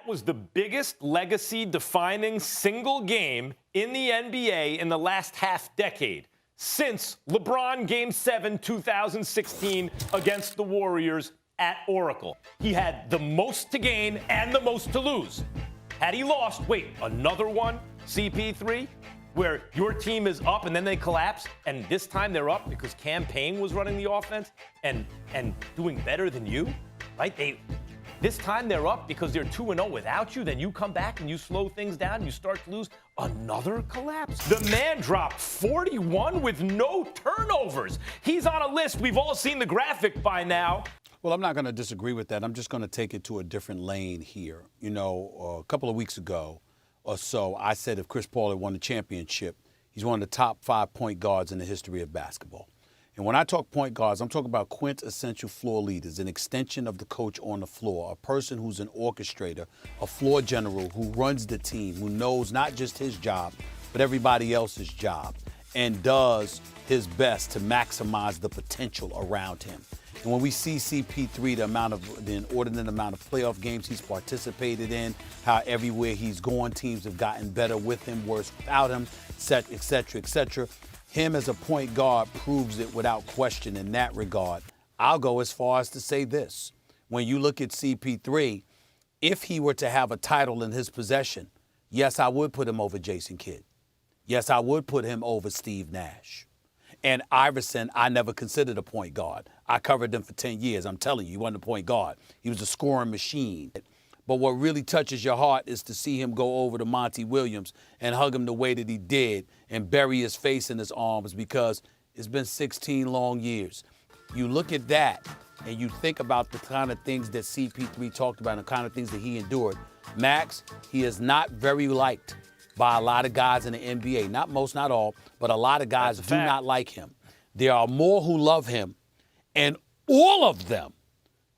was the biggest legacy-defining single game in the NBA in the last half-decade since LeBron Game 7, 2016 against the Warriors at Oracle. He had the most to gain and the most to lose. Had he lost, wait, another one, CP3, where your team is up and then they collapse, and this time they're up because Cam Payne was running the offense and doing better than you, right? This time they're up because they're 2-0 without you. Then you come back and you slow things down. You start to lose. Another collapse. The man dropped 41 with no turnovers. He's on a list. We've all seen the graphic by now. Well, I'm not going to disagree with that. I'm just going to take it to a different lane here. You know, a couple of weeks ago or so, I said if Chris Paul had won the championship, he's one of the top 5 point guards in the history of basketball. And when I talk point guards, I'm talking about quintessential floor leaders, an extension of the coach on the floor, a person who's an orchestrator, a floor general who runs the team, who knows not just his job, but everybody else's job, and does his best to maximize the potential around him. And when we see CP3, the inordinate amount of playoff games he's participated in, how everywhere he's gone, teams have gotten better with him, worse without him, et cetera, et cetera. Him as a point guard proves it without question in that regard. I'll go as far as to say this. When you look at CP3, if he were to have a title in his possession, yes, I would put him over Jason Kidd. Yes, I would put him over Steve Nash. And Iverson, I never considered a point guard. I covered him for 10 years. I'm telling you, he wasn't a point guard. He was a scoring machine. But what really touches your heart is to see him go over to Monty Williams and hug him the way that he did and bury his face in his arms, because it's been 16 long years. You look at that and you think about the kind of things that CP3 talked about and the kind of things that he endured. Max, he is not very liked by a lot of guys in the NBA. Not most, not all, but a lot of guys do not like him. There are more who love him, and all of them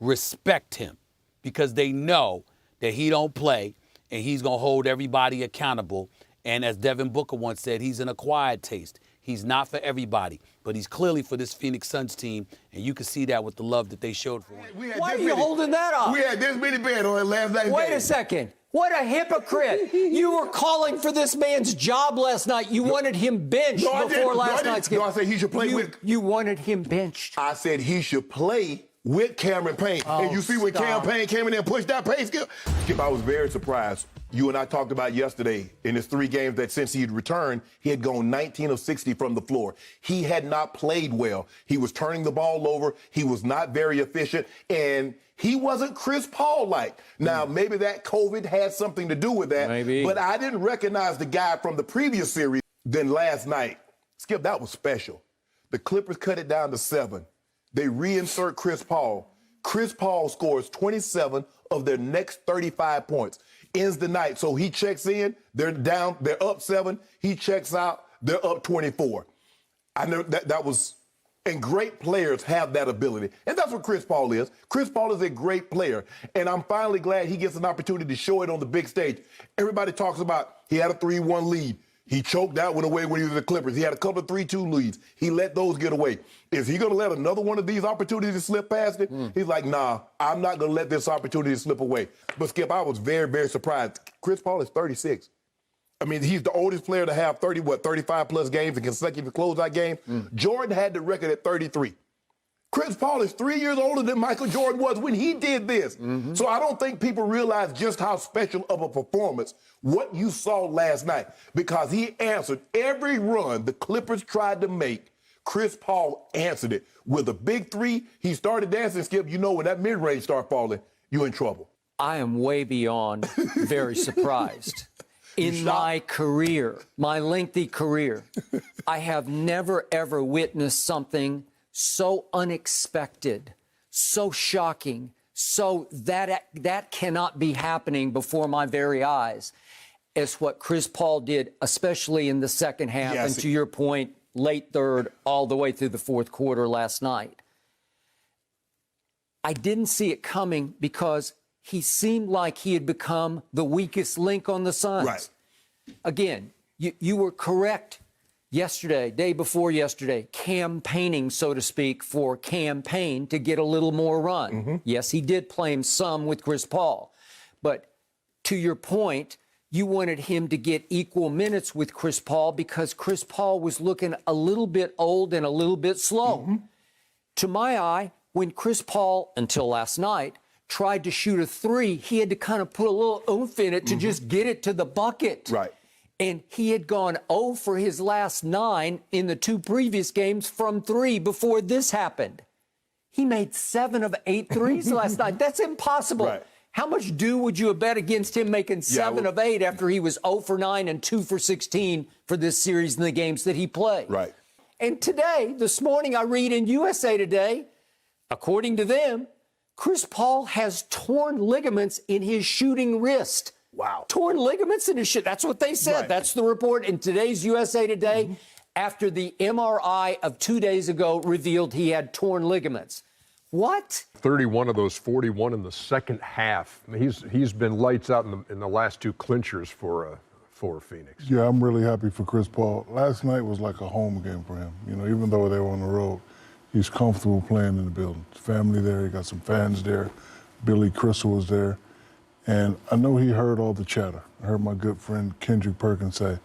respect him because they know that he don't play and he's going to hold everybody accountable. And as Devin Booker once said, he's an acquired taste. He's not for everybody, but he's clearly for this Phoenix Suns team, and you can see that with the love that they showed for him. Why are you holding that up? We had this many bets on it last night. Wait a second. What a hypocrite. You were calling for this man's job last night. You wanted him benched before last night's game. No, I said he should play with... You wanted him benched. I said he should play with Cameron Payne. And you see when Cam Payne came in there and pushed that pace, Skip, I was very surprised. You and I talked about yesterday in his 3 games that since he had returned, he had gone 19 of 60 from the floor. He had not played well. He was turning the ball over. He was not very efficient. And he wasn't Chris Paul-like. Now, maybe that COVID had something to do with that. Maybe. But I didn't recognize the guy from the previous series. Then last night, Skip, that was special. The Clippers cut it down to 7. They reinsert Chris Paul. Chris Paul scores 27 of their next 35 points. Ends the night. So he checks in. They're down. They're up 7. He checks out. They're up 24. I know that was... And great players have that ability. And that's what Chris Paul is. Chris Paul is a great player. And I'm finally glad he gets an opportunity to show it on the big stage. Everybody talks about he had a 3-1 lead. He choked that one away when he was with the Clippers. He had a couple of 3-2 leads. He let those get away. Is he going to let another one of these opportunities slip past it? He's like, nah, I'm not going to let this opportunity slip away. But, Skip, I was very, very surprised. Chris Paul is 36. I mean, he's the oldest player to have 35-plus games in consecutive closeout games. Jordan had the record at 33. Chris Paul is 3 years older than Michael Jordan was when he did this. So I don't think people realize just how special of a performance what you saw last night, because he answered every run the Clippers tried to make. Chris Paul answered it with a big 3. He started dancing, Skip. You know, when that mid-range start falling, you're in trouble. I am way beyond very surprised. In my career, my lengthy career, I have never, ever witnessed something so unexpected, so shocking, so that cannot be happening before my very eyes as what Chris Paul did, especially in the second half, and to your point, late third, all the way through the fourth quarter last night. I didn't see it coming because he seemed like he had become the weakest link on the Suns. Right. Again, you were correct yesterday, day before yesterday, campaigning, so to speak, for Cam Payne to get a little more run. Yes, he did play him some with Chris Paul. But to your point, you wanted him to get equal minutes with Chris Paul because Chris Paul was looking a little bit old and a little bit slow. Mm-hmm. To my eye, when Chris Paul, until last night, tried to shoot a three, he had to kind of put a little oomph in it to just get it to the bucket. Right. And he had gone 0 for his last 9 in the 2 previous games from 3 before this happened. He made 7 of 8 threes last night. That's impossible. Right. How much would you have bet against him making 7 of 8 after he was 0 for 9 and 2 for 16 for this series in the games that he played? Right. And today, this morning, I read in USA Today, according to them, Chris Paul has torn ligaments in his shooting wrist. Wow. Torn ligaments in his shit. That's what they said. Right. That's the report in today's USA Today after the MRI of 2 days ago revealed he had torn ligaments. What? 31 of those 41 in the second half. I mean, he's been lights out in the last 2 clinchers for Phoenix. Yeah, I'm really happy for Chris Paul. Last night was like a home game for him. You know, even though they were on the road, he's comfortable playing in the building. His family there, he got some fans there. Billy Crystal was there. And I know he heard all the chatter. I heard my good friend Kendrick Perkins say,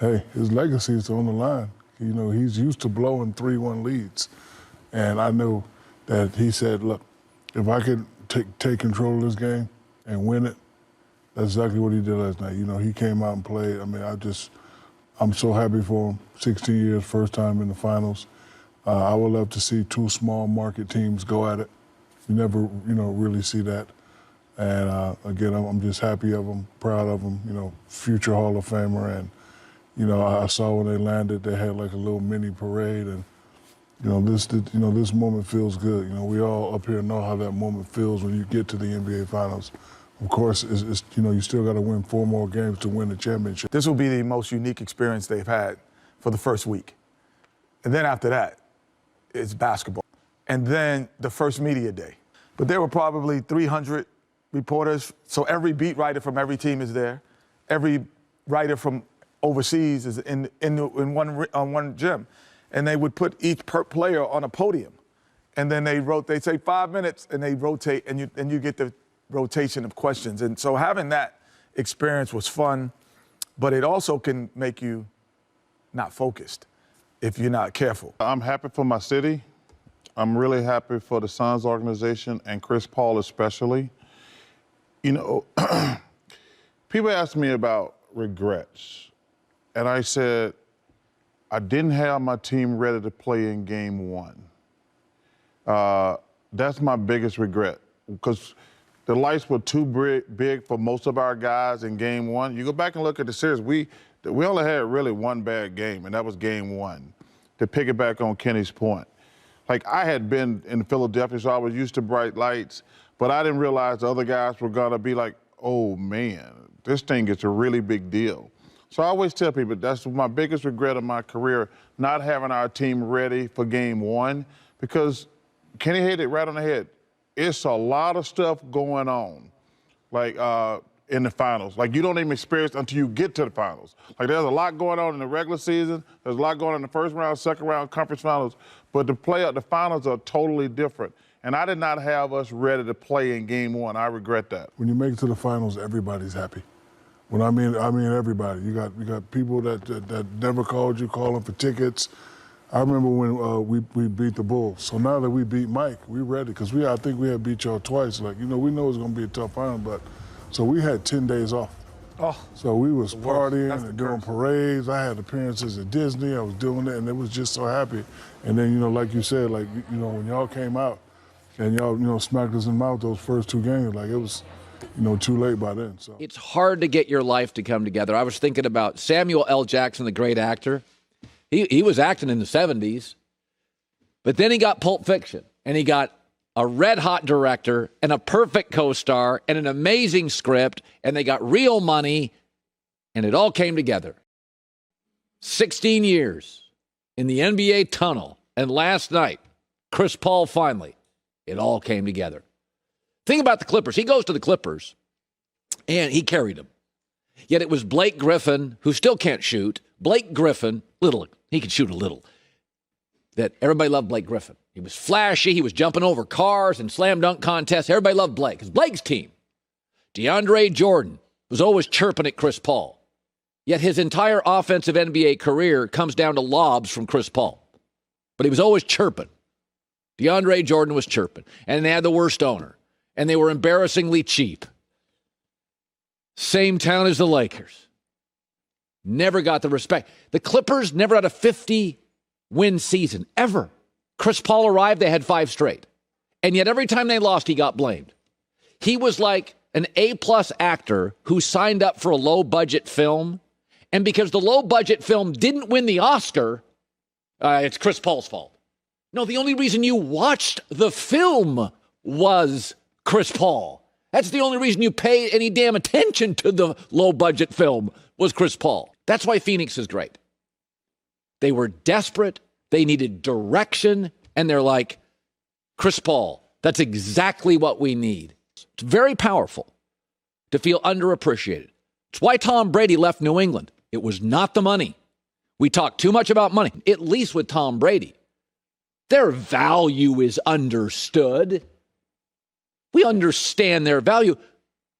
hey, his legacy is on the line. You know, he's used to blowing 3-1 leads. And I know that he said, look, if I could take control of this game and win it, that's exactly what he did last night. You know, he came out and played. I mean, I'm so happy for him. 16 years, first time in the finals. I would love to see 2 small market teams go at it. You never, really see that. And again, I'm just happy of him, proud of him, future Hall of Famer. And, I saw when they landed, they had like a little mini parade. And, this moment feels good. We all up here know how that moment feels when you get to the NBA Finals. Of course, you still got to win 4 more games to win the championship. This will be the most unique experience they've had for the first week. And then after that, it's basketball. And then the first media day. But there were probably 300 reporters, so every beat writer from every team is there. Every writer from overseas is in one gym. And they would put each player on a podium. And then they'd say 5 minutes, and they rotate, and you get the rotation of questions. And so having that experience was fun, but it also can make you not focused if you're not careful. I'm happy for my city. I'm really happy for the Suns organization and Chris Paul especially. People ask me about regrets, and I said, I didn't have my team ready to play in game 1. That's my biggest regret, because the lights were too big for most of our guys in game 1. You go back and look at the series, we only had really one bad game, and that was game 1. To pick it back on Kenny's point. Like, I had been in Philadelphia, so I was used to bright lights, but I didn't realize the other guys were gonna be like, oh man, this thing is a really big deal. So I always tell people that's my biggest regret of my career, not having our team ready for game 1, because Kenny hit it right on the head. It's a lot of stuff going on, like in the finals. Like, you don't even experience until you get to the finals. Like, there's a lot going on in the regular season. There's a lot going on in the first round, second round, conference finals. But the finals are totally different. And I did not have us ready to play in game 1. I regret that. When you make it to the finals, everybody's happy. When I mean everybody. You got people that never called you, calling for tickets. I remember when we beat the Bulls. So now that we beat Mike, we're ready, because I think we had beat y'all twice. Like, we know it's gonna be a tough final, but so we had 10 days off. Oh. So we was partying and doing parades. I had appearances at Disney. I was doing it, and it was just so happy. And then, like you said, like, when y'all came out and y'all, smacked us in the mouth those first 2 games, like, it was, too late by then. So it's hard to get your life to come together. I was thinking about Samuel L. Jackson, the great actor. He was acting in the 70s, but then he got Pulp Fiction, and he got a red-hot director and a perfect co-star and an amazing script, and they got real money, and it all came together. 16 years in the NBA tunnel, and last night, Chris Paul finally, it all came together. Think about the Clippers. He goes to the Clippers, and he carried them. Yet it was Blake Griffin, who still can't shoot. Blake Griffin, he could shoot a little. That everybody loved Blake Griffin. He was flashy. He was jumping over cars and slam dunk contests. Everybody loved Blake. It's Blake's team. DeAndre Jordan was always chirping at Chris Paul. Yet his entire offensive NBA career comes down to lobs from Chris Paul. But he was always chirping. DeAndre Jordan was chirping. And they had the worst owner. And they were embarrassingly cheap. Same town as the Lakers. Never got the respect. The Clippers never had a 50-win season, ever. Chris Paul arrived, they had 5 straight. And yet every time they lost, he got blamed. He was like an A-plus actor who signed up for a low-budget film. And because the low-budget film didn't win the Oscar, it's Chris Paul's fault. No, the only reason you watched the film was Chris Paul. That's the only reason you pay any damn attention to the low-budget film was Chris Paul. That's why Phoenix is great. They were desperate. They needed direction. And they're like, Chris Paul, that's exactly what we need. It's very powerful to feel underappreciated. It's why Tom Brady left New England. It was not the money. We talk too much about money, at least with Tom Brady. Their value is understood. We understand their value.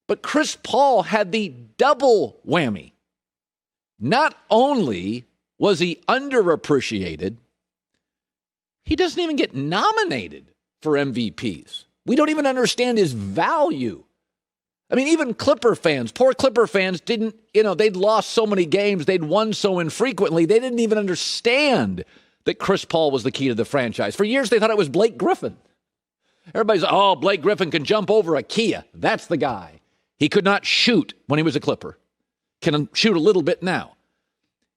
But Chris Paul had the double whammy. Not only was he underappreciated, he doesn't even get nominated for MVPs. We don't even understand his value. I mean, even Clipper fans, poor Clipper fans didn't, they'd lost so many games, they'd won so infrequently, they didn't even understand that Chris Paul was the key to the franchise. For years, they thought it was Blake Griffin. Everybody's, Blake Griffin can jump over a Kia. That's the guy. He could not shoot when he was a Clipper. Can shoot a little bit now.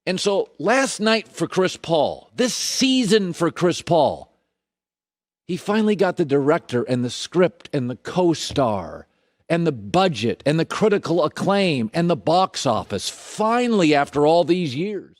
And so last night for Chris Paul, this season for Chris Paul, he finally got the director and the script and the co-star and the budget and the critical acclaim and the box office, finally after all these years.